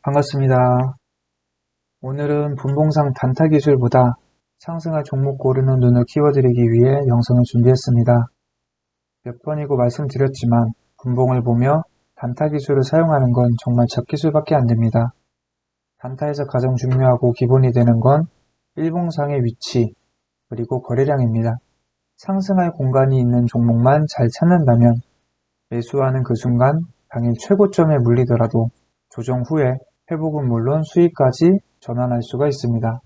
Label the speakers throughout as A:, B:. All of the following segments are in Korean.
A: 반갑습니다. 오늘은 분봉상 단타 기술보다 상승할 종목 고르는 눈을 키워드리기 위해 영상을 준비했습니다. 몇 번이고 말씀드렸지만 분봉을 보며 단타 기술을 사용하는 건 정말 잡기술밖에 안 됩니다. 단타에서 가장 중요하고 기본이 되는 건 일봉상의 위치, 그리고 거래량입니다. 상승할 공간이 있는 종목만 잘 찾는다면 매수하는 그 순간 당일 최고점에 물리더라도 조정 후에 회복은 물론 수익까지 전환할 수가 있습니다.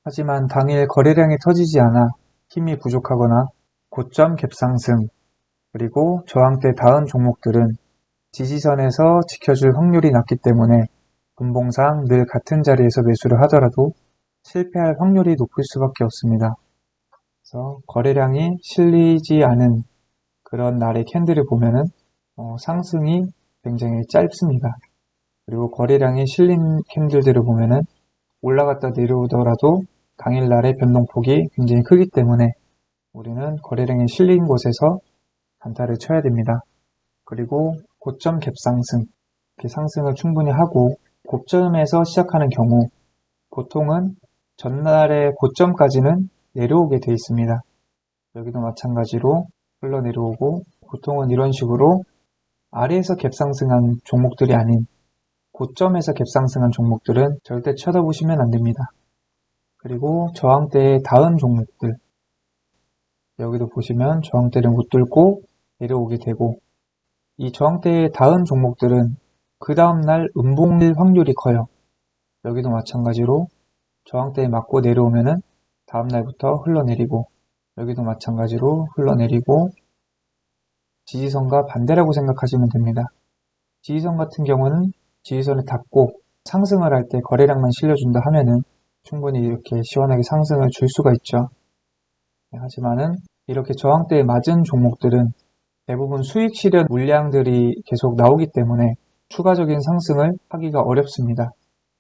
A: 하지만 당일 거래량이 터지지 않아 힘이 부족하거나 고점 갭상승, 그리고 저항대 닿은 종목들은 지지선에서 지켜줄 확률이 낮기 때문에 분봉상 늘 같은 자리에서 매수를 하더라도 실패할 확률이 높을 수밖에 없습니다. 그래서 거래량이 실리지 않은 그런 날의 캔들을 보면은 상승이 굉장히 짧습니다. 그리고 거래량이 실린 캔들들을 보면은 올라갔다 내려오더라도 당일날의 변동폭이 굉장히 크기 때문에 우리는 거래량이 실린 곳에서 단타를 쳐야 됩니다. 그리고 고점 갭상승, 이렇게 상승을 충분히 하고 고점에서 시작하는 경우 보통은 전날의 고점까지는 내려오게 되어 있습니다. 여기도 마찬가지로 흘러내려오고, 보통은 이런 식으로 아래에서 갭상승한 종목들이 아닌 고점에서 갭상승한 종목들은 절대 쳐다보시면 안 됩니다. 그리고 저항대에 닿은 종목들, 여기도 보시면 저항대를 못 뚫고 내려오게 되고, 이 저항대에 닿은 종목들은 그 다음날 음봉일 확률이 커요. 여기도 마찬가지로 저항대에 맞고 내려오면은 다음날부터 흘러내리고, 여기도 마찬가지로 흘러내리고, 지지선과 반대라고 생각하시면 됩니다. 지지선 같은 경우는 지지선을 닫고 상승을 할 때 거래량만 실려준다 하면은 충분히 이렇게 시원하게 상승을 줄 수가 있죠. 하지만은 이렇게 저항대에 맞은 종목들은 대부분 수익 실현 물량들이 계속 나오기 때문에 추가적인 상승을 하기가 어렵습니다.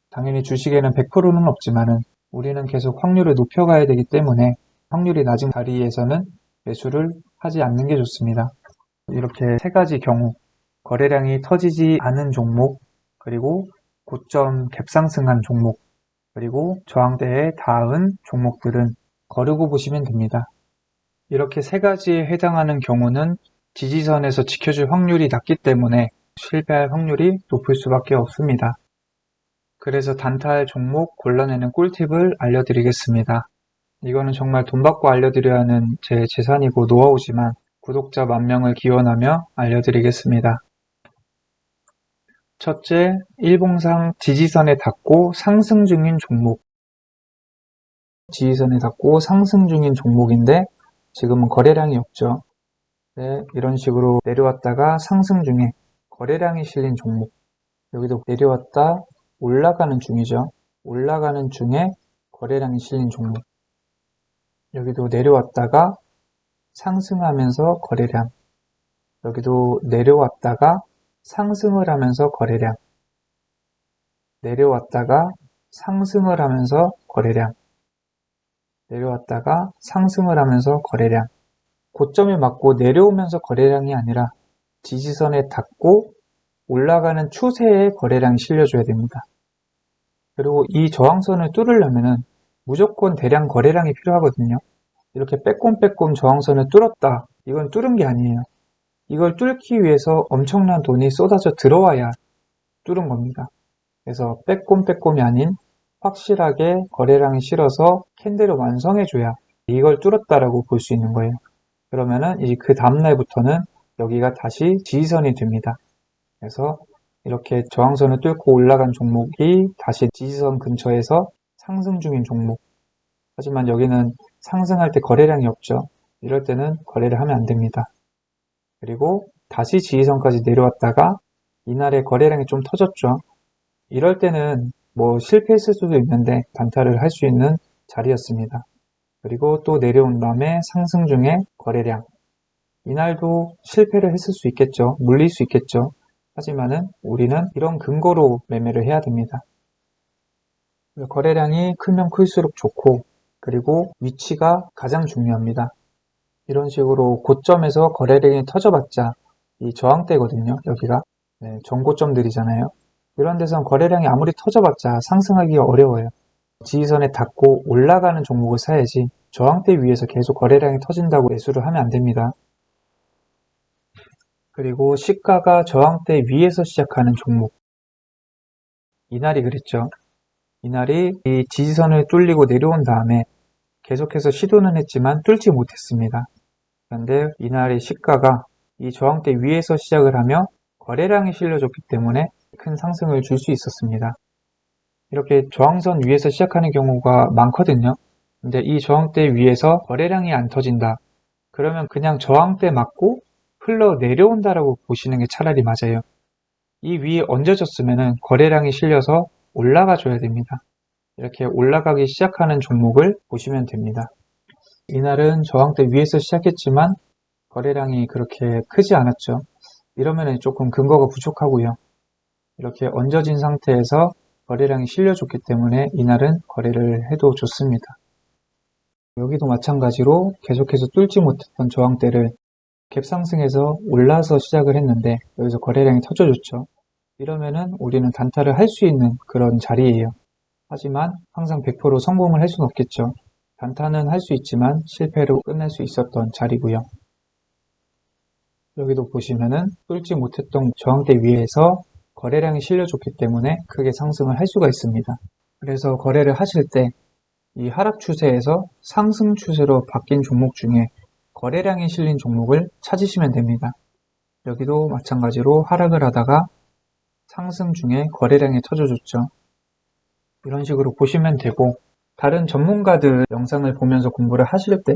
A: 당연히 주식에는 100%는 없지만은 우리는 계속 확률을 높여가야 되기 때문에 확률이 낮은 자리에서는 매수를 하지 않는 게 좋습니다. 이렇게 세 가지 경우, 거래량이 터지지 않은 종목, 그리고 고점 갭상승한 종목, 그리고 저항대에 닿은 종목들은 거르고 보시면 됩니다. 이렇게 세 가지에 해당하는 경우는 지지선에서 지켜줄 확률이 낮기 때문에 실패할 확률이 높을 수밖에 없습니다. 그래서 단타할 종목 골라내는 꿀팁을 알려드리겠습니다. 이거는 정말 돈 받고 알려드려야 하는 제 재산이고 노하우지만 구독자 10,000명을 기원하며 알려드리겠습니다. 첫째, 일봉상 지지선에 닿고 상승 중인 종목. 지지선에 닿고 상승 중인 종목인데 지금은 거래량이 없죠. 네, 이런 식으로 내려왔다가 상승 중에 거래량이 실린 종목. 여기도 내려왔다 올라가는 중이죠. 올라가는 중에 거래량이 실린 종목. 여기도 내려왔다가 상승하면서 거래량. 여기도 내려왔다가 상승을 하면서 거래량. 내려왔다가 상승을 하면서 거래량. 내려왔다가 상승을 하면서 거래량. 고점에 맞고 내려오면서 거래량이 아니라 지지선에 닿고 올라가는 추세의 거래량이 실려줘야 됩니다. 그리고 이 저항선을 뚫으려면 무조건 대량 거래량이 필요하거든요. 이렇게 빼꼼빼꼼 저항선을 뚫었다. 이건 뚫은 게 아니에요. 이걸 뚫기 위해서 엄청난 돈이 쏟아져 들어와야 뚫은 겁니다. 그래서 빼꼼빼꼼이 아닌 확실하게 거래량이 실어서 캔들을 완성해줘야 이걸 뚫었다라고 볼 수 있는 거예요. 그러면은 이제 그 다음날부터는 여기가 다시 지지선이 됩니다. 그래서 이렇게 저항선을 뚫고 올라간 종목이 다시 지지선 근처에서 상승 중인 종목. 하지만 여기는 상승할 때 거래량이 없죠. 이럴 때는 거래를 하면 안 됩니다. 그리고 다시 지지선까지 내려왔다가 이날의 거래량이 좀 터졌죠. 이럴 때는 뭐 실패했을 수도 있는데 단타를 할 수 있는 자리였습니다. 그리고 또 내려온 다음에 상승 중에 거래량. 이날도 실패를 했을 수 있겠죠. 물릴 수 있겠죠. 하지만은 우리는 이런 근거로 매매를 해야 됩니다. 거래량이 크면 클수록 좋고, 그리고 위치가 가장 중요합니다. 이런 식으로 고점에서 거래량이 터져봤자 이 저항대거든요. 여기가 전고점들이잖아요. 이런 데선 거래량이 아무리 터져봤자 상승하기가 어려워요. 지지선에 닿고 올라가는 종목을 사야지 저항대 위에서 계속 거래량이 터진다고 매수를 하면 안 됩니다. 그리고 시가가 저항대 위에서 시작하는 종목, 이날이 그랬죠. 이날이 이 지지선을 뚫리고 내려온 다음에 계속해서 시도는 했지만 뚫지 못했습니다. 그런데 이날의 시가가 이 저항대 위에서 시작을 하며 거래량이 실려줬기 때문에 큰 상승을 줄 수 있었습니다. 이렇게 저항선 위에서 시작하는 경우가 많거든요. 근데 이 저항대 위에서 거래량이 안 터진다. 그러면 그냥 저항대 맞고 흘러 내려온다라고 보시는 게 차라리 맞아요. 이 위에 얹어졌으면 거래량이 실려서 올라가 줘야 됩니다. 이렇게 올라가기 시작하는 종목을 보시면 됩니다. 이날은 저항대 위에서 시작했지만 거래량이 그렇게 크지 않았죠. 이러면 조금 근거가 부족하고요. 이렇게 얹어진 상태에서 거래량이 실려줬기 때문에 이날은 거래를 해도 좋습니다. 여기도 마찬가지로 계속해서 뚫지 못했던 저항대를 갭상승해서 올라서 시작을 했는데 여기서 거래량이 터져줬죠. 이러면은 우리는 단타를 할 수 있는 그런 자리예요. 하지만 항상 100% 성공을 할 수는 없겠죠. 단타는 할 수 있지만 실패로 끝날 수 있었던 자리고요. 여기도 보시면은 뚫지 못했던 저항대 위에서 거래량이 실려줬기 때문에 크게 상승을 할 수가 있습니다. 그래서 거래를 하실 때 이 하락 추세에서 상승 추세로 바뀐 종목 중에 거래량이 실린 종목을 찾으시면 됩니다. 여기도 마찬가지로 하락을 하다가 상승 중에 거래량이 터져줬죠. 이런 식으로 보시면 되고, 다른 전문가들 영상을 보면서 공부를 하실 때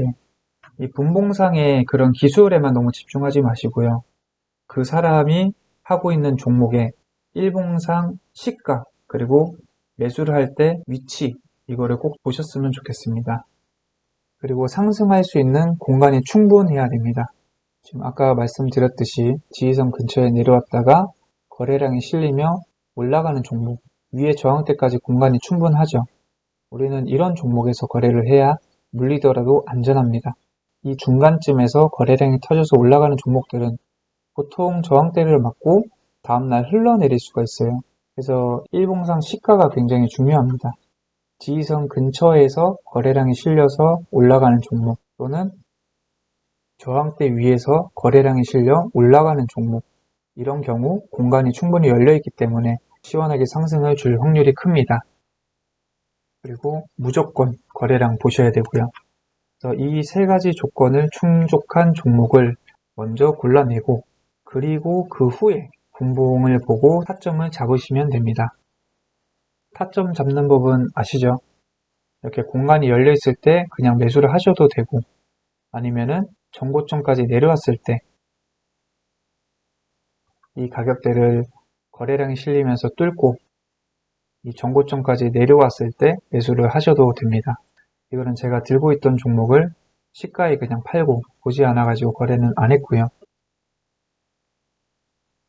A: 이 분봉상의 그런 기술에만 너무 집중하지 마시고요. 그 사람이 하고 있는 종목의 일봉상 시가 그리고 매수를 할 때 위치, 이거를 꼭 보셨으면 좋겠습니다. 그리고 상승할 수 있는 공간이 충분해야 됩니다. 지금 아까 말씀드렸듯이 지지선 근처에 내려왔다가 거래량이 실리며 올라가는 종목, 위에 저항대까지 공간이 충분하죠. 우리는 이런 종목에서 거래를 해야 물리더라도 안전합니다. 이 중간쯤에서 거래량이 터져서 올라가는 종목들은 보통 저항대를 맞고 다음날 흘러내릴 수가 있어요. 그래서 일봉상 시가가 굉장히 중요합니다. 지지선 근처에서 거래량이 실려서 올라가는 종목 또는 저항대 위에서 거래량이 실려 올라가는 종목, 이런 경우 공간이 충분히 열려있기 때문에 시원하게 상승을 줄 확률이 큽니다. 그리고 무조건 거래량 보셔야 되고요. 이 세 가지 조건을 충족한 종목을 먼저 골라내고 그리고 그 후에 분봉을 보고 타점을 잡으시면 됩니다. 타점 잡는 법은 아시죠? 이렇게 공간이 열려 있을 때 그냥 매수를 하셔도 되고 아니면은 전고점까지 내려왔을 때 이 가격대를 거래량이 실리면서 뚫고 이 전고점까지 내려왔을 때 매수를 하셔도 됩니다. 이거는 제가 들고 있던 종목을 시가에 그냥 팔고 보지 않아 가지고 거래는 안 했고요.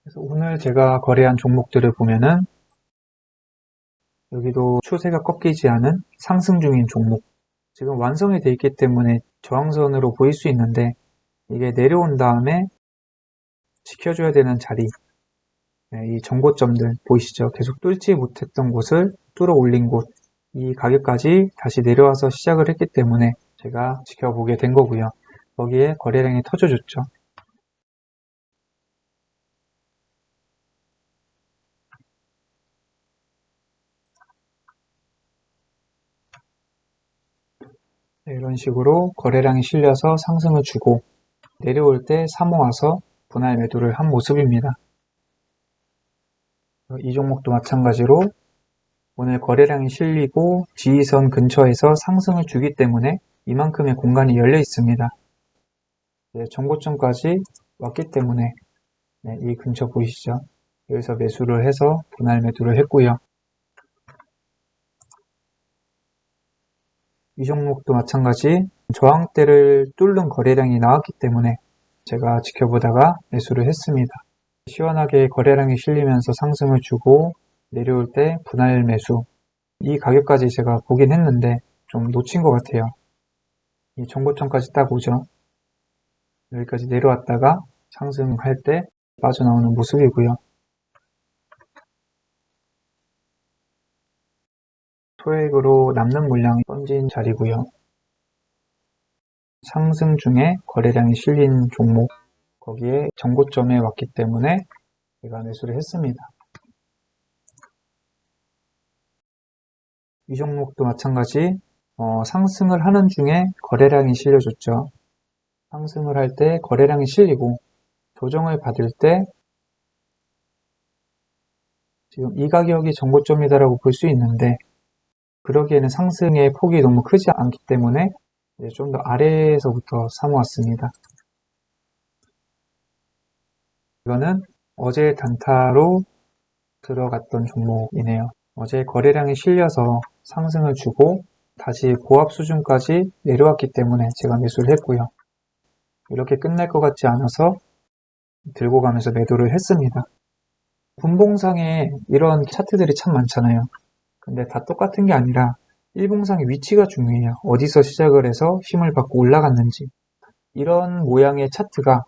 A: 그래서 오늘 제가 거래한 종목들을 보면은 여기도 추세가 꺾이지 않은 상승 중인 종목, 지금 완성이 되어 있기 때문에 저항선으로 보일 수 있는데 이게 내려온 다음에 지켜줘야 되는 자리, 이 전고점들 보이시죠? 계속 뚫지 못했던 곳을 뚫어 올린 곳, 이 가격까지 다시 내려와서 시작을 했기 때문에 제가 지켜보게 된 거고요. 거기에 거래량이 터져줬죠. 이런 식으로 거래량이 실려서 상승을 주고 내려올 때 사모아서 분할 매도를 한 모습입니다. 이 종목도 마찬가지로 오늘 거래량이 실리고 지지선 근처에서 상승을 주기 때문에 이만큼의 공간이 열려 있습니다. 전고점까지 왔기 때문에 이 근처 보이시죠? 여기서 매수를 해서 분할 매도를 했고요. 이 종목도 마찬가지 저항대를 뚫는 거래량이 나왔기 때문에 제가 지켜보다가 매수를 했습니다. 시원하게 거래량이 실리면서 상승을 주고 내려올 때 분할 매수, 이 가격까지 제가 보긴 했는데 좀 놓친 것 같아요. 이 전고점까지 딱 오죠. 여기까지 내려왔다가 상승할 때 빠져나오는 모습이고요. 소액으로 남는 물량이 던진 자리고요. 상승 중에 거래량이 실린 종목, 거기에 정고점에 왔기 때문에 제가 매수를 했습니다. 이 종목도 마찬가지 상승을 하는 중에 거래량이 실려줬죠. 상승을 할 때 거래량이 실리고 조정을 받을 때 지금 이 가격이 정고점이다라고 볼 수 있는데 그러기에는 상승의 폭이 너무 크지 않기 때문에 좀 더 아래에서부터 사모았습니다. 이거는 어제 단타로 들어갔던 종목이네요. 어제 거래량이 실려서 상승을 주고 다시 고압 수준까지 내려왔기 때문에 제가 매수를 했고요. 이렇게 끝날 것 같지 않아서 들고 가면서 매도를 했습니다. 분봉상에 이런 차트들이 참 많잖아요. 근데 다 똑같은 게 아니라 일봉상의 위치가 중요해요. 어디서 시작을 해서 힘을 받고 올라갔는지. 이런 모양의 차트가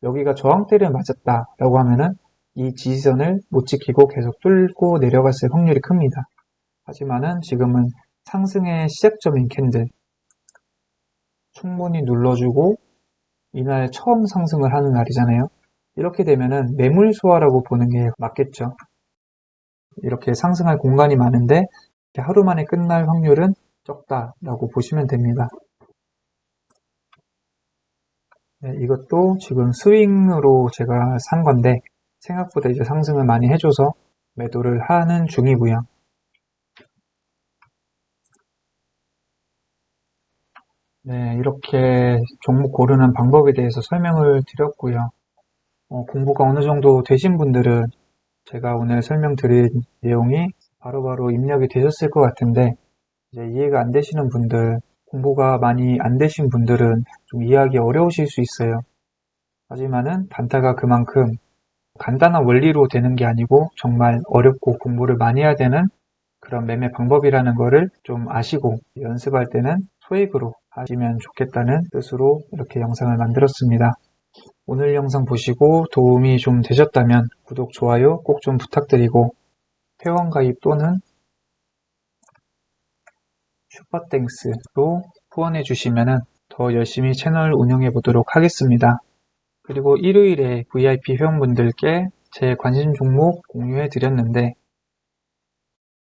A: 여기가 저항대를 맞았다라고 하면은 이 지지선을 못 지키고 계속 뚫고 내려갔을 확률이 큽니다. 하지만은 지금은 상승의 시작점인 캔들 충분히 눌러주고 이날 처음 상승을 하는 날이잖아요. 이렇게 되면은 매물 소화라고 보는 게 맞겠죠. 이렇게 상승할 공간이 많은데 하루 만에 끝날 확률은 적다라고 보시면 됩니다. 네, 이것도 지금 스윙으로 제가 산 건데 생각보다 이제 상승을 많이 해줘서 매도를 하는 중이고요. 네, 이렇게 종목 고르는 방법에 대해서 설명을 드렸고요. 공부가 어느 정도 되신 분들은 제가 오늘 설명드린 내용이 바로바로 입력이 되셨을 것 같은데 이제 이해가 안 되시는 분들, 공부가 많이 안 되신 분들은 좀 이해하기 어려우실 수 있어요. 하지만은 단타가 그만큼 간단한 원리로 되는 게 아니고 정말 어렵고 공부를 많이 해야 되는 그런 매매 방법이라는 거를 좀 아시고 연습할 때는 소액으로 하시면 좋겠다는 뜻으로 이렇게 영상을 만들었습니다. 오늘 영상 보시고 도움이 좀 되셨다면 구독, 좋아요 꼭 좀 부탁드리고 회원가입 또는 슈퍼땡스로 후원해 주시면 더 열심히 채널 운영해 보도록 하겠습니다. 그리고 일요일에 VIP 회원분들께 제 관심 종목 공유해 드렸는데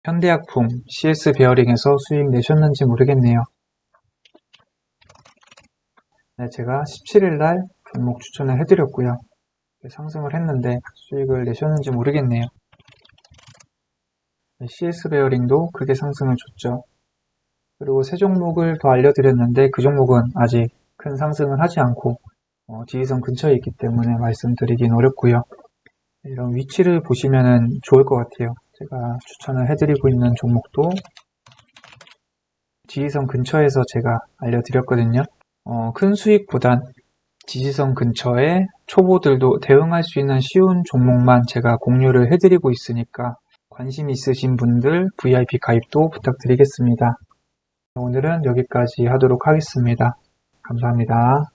A: 현대약품 CS 베어링에서 수익 내셨는지 모르겠네요. 네, 제가 17일날 종목 추천을 해드렸고요. 상승을 했는데 수익을 내셨는지 모르겠네요. 네, CS 베어링도 크게 상승을 줬죠. 그리고 세 종목을 더 알려드렸는데 그 종목은 아직 큰 상승을 하지 않고 지지선 근처에 있기 때문에 말씀드리긴 어렵고요. 이런 위치를 보시면 좋을 것 같아요. 제가 추천을 해드리고 있는 종목도 지지선 근처에서 제가 알려드렸거든요. 큰 수익보단 지지선 근처에 초보들도 대응할 수 있는 쉬운 종목만 제가 공유를 해드리고 있으니까 관심 있으신 분들 VIP 가입도 부탁드리겠습니다. 오늘은 여기까지 하도록 하겠습니다. 감사합니다.